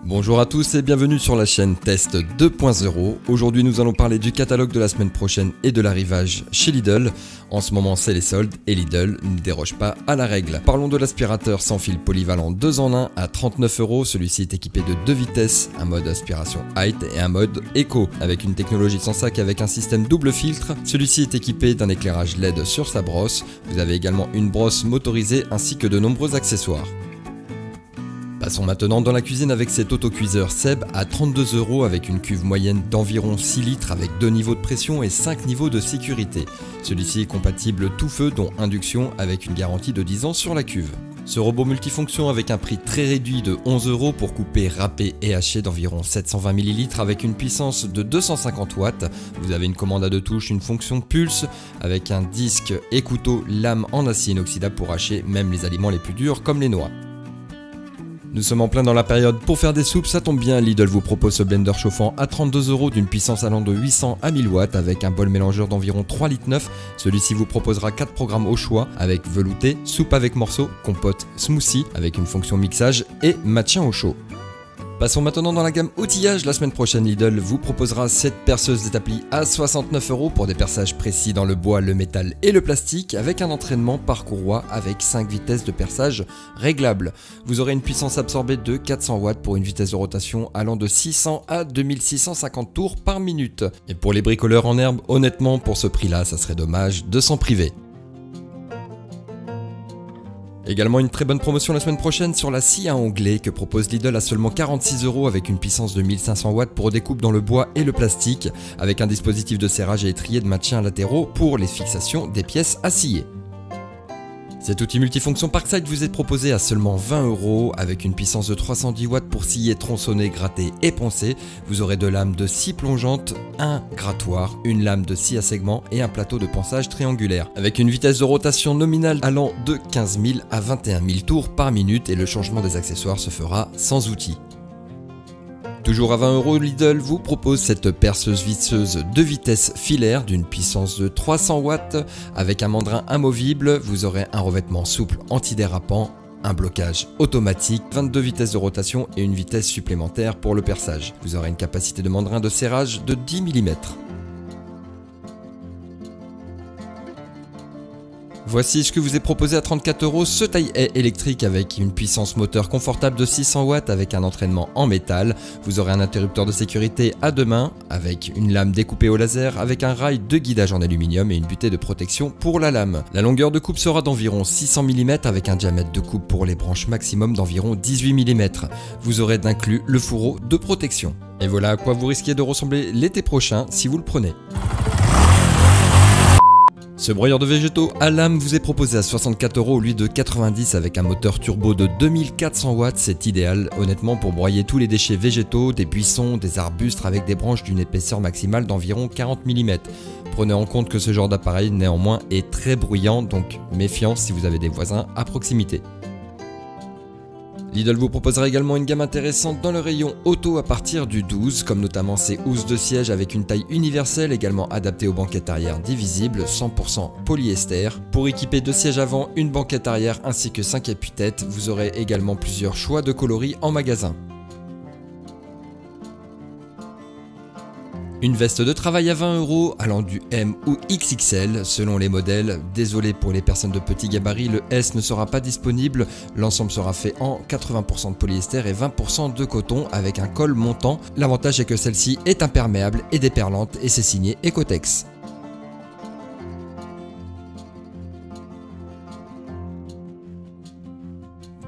Bonjour à tous et bienvenue sur la chaîne Test 2.0. Aujourd'hui nous allons parler du catalogue de la semaine prochaine et de l'arrivage chez Lidl. En ce moment c'est les soldes et Lidl ne déroge pas à la règle. Parlons de l'aspirateur sans fil polyvalent 2 en 1 à 39 €. Celui-ci est équipé de 2 vitesses, un mode aspiration height et un mode éco. Avec une technologie sans sac avec un système double filtre, celui-ci est équipé d'un éclairage LED sur sa brosse. Vous avez également une brosse motorisée ainsi que de nombreux accessoires. Passons maintenant dans la cuisine avec cet autocuiseur Seb à 32 € avec une cuve moyenne d'environ 6 litres avec 2 niveaux de pression et 5 niveaux de sécurité. Celui-ci est compatible tout feu dont induction avec une garantie de 10 ans sur la cuve. Ce robot multifonction avec un prix très réduit de 11 € pour couper, râper et hacher d'environ 720 ml avec une puissance de 250 watts. Vous avez une commande à 2 touches, une fonction pulse avec un disque et couteau lame en acier inoxydable pour hacher même les aliments les plus durs comme les noix. Nous sommes en plein dans la période pour faire des soupes, ça tombe bien, Lidl vous propose ce blender chauffant à 32 € d'une puissance allant de 800 à 1000 watts avec un bol mélangeur d'environ 3,9 litres. Celui-ci vous proposera 4 programmes au choix avec velouté, soupe avec morceaux, compote, smoothie avec une fonction mixage et maintien au chaud. Passons maintenant dans la gamme outillage. La semaine prochaine, Lidl vous proposera cette perceuse d'établi à 69 € pour des perçages précis dans le bois, le métal et le plastique avec un entraînement par courroie avec 5 vitesses de perçage réglables. Vous aurez une puissance absorbée de 400 watts pour une vitesse de rotation allant de 600 à 2650 tours par minute. Et pour les bricoleurs en herbe, honnêtement, pour ce prix-là, ça serait dommage de s'en priver. Également une très bonne promotion la semaine prochaine sur la scie à onglet que propose Lidl à seulement 46 € avec une puissance de 1500 watts pour découpe dans le bois et le plastique avec un dispositif de serrage et étrier de maintien latéraux pour les fixations des pièces à scier. Cet outil multifonction Parkside vous est proposé à seulement 20 € avec une puissance de 310 watts pour scier, tronçonner, gratter et poncer. Vous aurez 2 lames de scie plongeantes, un grattoir, une lame de scie à segment et un plateau de ponçage triangulaire. Avec une vitesse de rotation nominale allant de 15 000 à 21 000 tours par minute et le changement des accessoires se fera sans outil. Toujours à 20 €, Lidl vous propose cette perceuse visseuse de vitesse filaire d'une puissance de 300 watts avec un mandrin amovible. Vous aurez un revêtement souple antidérapant, un blocage automatique, 22 vitesses de rotation et une vitesse supplémentaire pour le perçage. Vous aurez une capacité de mandrin de serrage de 10 mm. Voici ce que vous est proposé à 34 €, ce taille-haie électrique avec une puissance moteur confortable de 600 watts avec un entraînement en métal. Vous aurez un interrupteur de sécurité à 2 mains avec une lame découpée au laser avec un rail de guidage en aluminium et une butée de protection pour la lame. La longueur de coupe sera d'environ 600 mm avec un diamètre de coupe pour les branches maximum d'environ 18 mm. Vous aurez d'inclus le fourreau de protection. Et voilà à quoi vous risquez de ressembler l'été prochain si vous le prenez. Ce broyeur de végétaux à lame vous est proposé à 64 € au lieu de 90 avec un moteur turbo de 2400 watts. C'est idéal honnêtement pour broyer tous les déchets végétaux, des buissons, des arbustes avec des branches d'une épaisseur maximale d'environ 40 mm. Prenez en compte que ce genre d'appareil néanmoins est très bruyant, donc méfiance si vous avez des voisins à proximité. Lidl vous proposera également une gamme intéressante dans le rayon auto à partir du 12, comme notamment ces housses de siège avec une taille universelle également adaptée aux banquettes arrière divisibles, 100% polyester. Pour équiper 2 sièges avant, une banquette arrière ainsi que 5 appuis-têtes, vous aurez également plusieurs choix de coloris en magasin. Une veste de travail à 20 € allant du M ou XXL selon les modèles. Désolé pour les personnes de petit gabarit, le S ne sera pas disponible. L'ensemble sera fait en 80% de polyester et 20% de coton avec un col montant. L'avantage est que celle-ci est imperméable et déperlante et c'est signé Ecotex.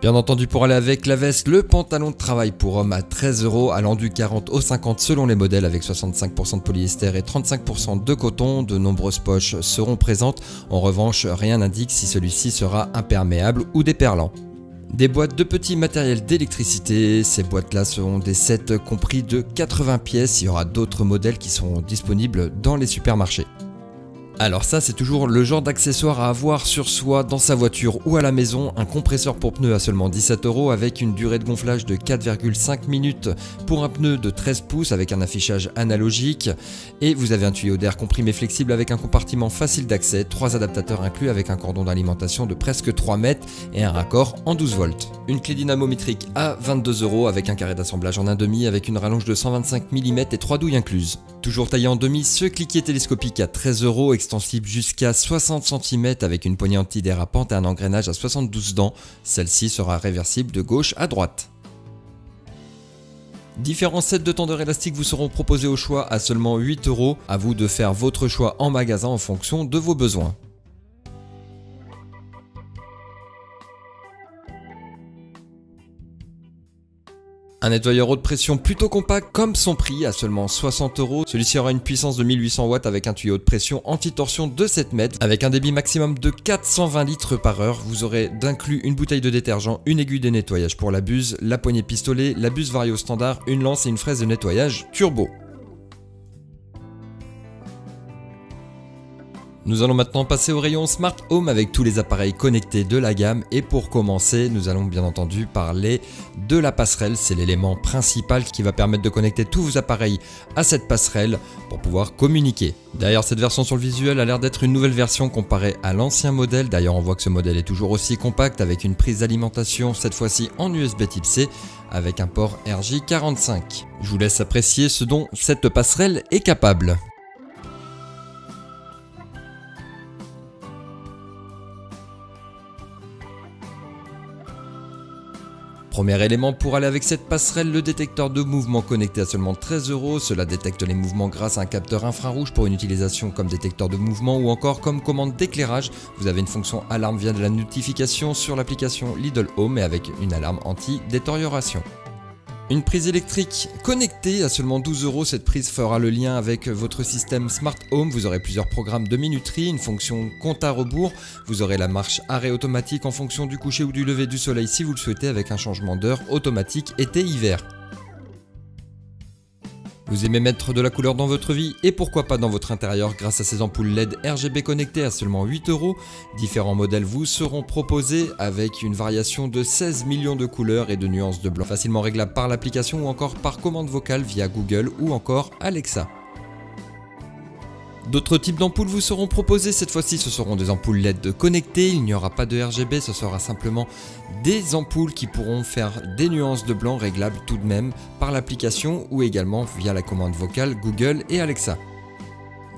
Bien entendu, pour aller avec la veste, le pantalon de travail pour homme à 13 € allant du 40 au 50 selon les modèles avec 65% de polyester et 35% de coton. De nombreuses poches seront présentes. En revanche, rien n'indique si celui-ci sera imperméable ou déperlant. Des boîtes de petits matériels d'électricité, ces boîtes-là seront des sets compris de 80 pièces. Il y aura d'autres modèles qui seront disponibles dans les supermarchés. Alors ça, c'est toujours le genre d'accessoire à avoir sur soi, dans sa voiture ou à la maison. Un compresseur pour pneus à seulement 17 € avec une durée de gonflage de 4,5 minutes pour un pneu de 13 pouces avec un affichage analogique. Et vous avez un tuyau d'air comprimé flexible avec un compartiment facile d'accès, 3 adaptateurs inclus avec un cordon d'alimentation de presque 3 mètres et un raccord en 12 volts. Une clé dynamométrique à 22 € avec un carré d'assemblage en 1,5 avec une rallonge de 125 mm et 3 douilles incluses. Toujours taillé en demi, ce cliquet télescopique à 13 €, extensible jusqu'à 60 cm avec une poignée antidérapante et un engrenage à 72 dents. Celle-ci sera réversible de gauche à droite. Différents sets de tendeurs élastiques vous seront proposés au choix à seulement 8 €. À vous de faire votre choix en magasin en fonction de vos besoins. Un nettoyeur haute pression plutôt compact comme son prix à seulement 60 €. Celui-ci aura une puissance de 1800 watts avec un tuyau de pression anti-torsion de 7 mètres avec un débit maximum de 420 litres par heure. Vous aurez d'inclus une bouteille de détergent, une aiguille de nettoyage pour la buse, la poignée pistolet, la buse Vario standard, une lance et une fraise de nettoyage turbo. Nous allons maintenant passer au rayon Smart Home avec tous les appareils connectés de la gamme et pour commencer, nous allons bien entendu parler de la passerelle. C'est l'élément principal qui va permettre de connecter tous vos appareils à cette passerelle pour pouvoir communiquer. D'ailleurs, cette version sur le visuel a l'air d'être une nouvelle version comparée à l'ancien modèle. D'ailleurs, on voit que ce modèle est toujours aussi compact avec une prise d'alimentation, cette fois-ci en USB Type C avec un port RJ45. Je vous laisse apprécier ce dont cette passerelle est capable. Premier élément pour aller avec cette passerelle, le détecteur de mouvement connecté à seulement 13 €. Cela détecte les mouvements grâce à un capteur infrarouge pour une utilisation comme détecteur de mouvement ou encore comme commande d'éclairage. Vous avez une fonction alarme via de la notification sur l'application Lidl Home et avec une alarme anti-détérioration. Une prise électrique connectée à seulement 12 €, cette prise fera le lien avec votre système Smart Home. Vous aurez plusieurs programmes de minuterie, une fonction compte à rebours. Vous aurez la marche arrêt automatique en fonction du coucher ou du lever du soleil si vous le souhaitez avec un changement d'heure automatique été-hiver. Vous aimez mettre de la couleur dans votre vie et pourquoi pas dans votre intérieur grâce à ces ampoules LED RGB connectées à seulement 8 €. Différents modèles vous seront proposés avec une variation de 16 millions de couleurs et de nuances de blanc. Facilement réglable par l'application ou encore par commande vocale via Google ou encore Alexa. D'autres types d'ampoules vous seront proposées, cette fois-ci ce seront des ampoules LED connectées, il n'y aura pas de RGB, ce sera simplement des ampoules qui pourront faire des nuances de blanc réglables tout de même par l'application ou également via la commande vocale Google et Alexa.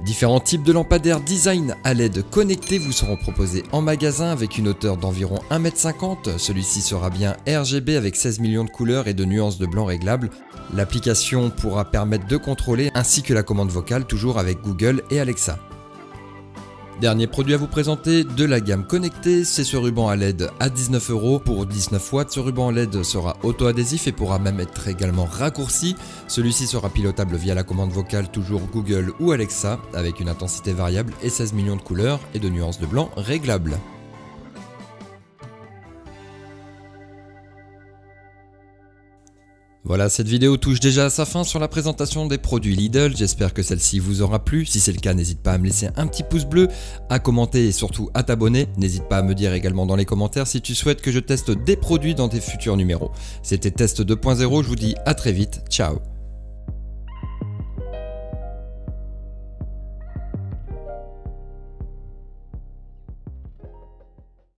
Différents types de lampadaires design à LED connectés vous seront proposés en magasin avec une hauteur d'environ 1,50 m. Celui-ci sera bien RGB avec 16 millions de couleurs et de nuances de blanc réglables. L'application pourra permettre de contrôler ainsi que la commande vocale toujours avec Google et Alexa. Dernier produit à vous présenter de la gamme connectée, c'est ce ruban à LED à 19 € pour 19 watts. Ce ruban LED sera auto-adhésif et pourra même être également raccourci. Celui-ci sera pilotable via la commande vocale toujours Google ou Alexa avec une intensité variable et 16 millions de couleurs et de nuances de blanc réglables. Voilà, cette vidéo touche déjà à sa fin sur la présentation des produits Lidl. J'espère que celle-ci vous aura plu. Si c'est le cas, n'hésite pas à me laisser un petit pouce bleu, à commenter et surtout à t'abonner. N'hésite pas à me dire également dans les commentaires si tu souhaites que je teste des produits dans tes futurs numéros. C'était Test 2.0, je vous dis à très vite, ciao.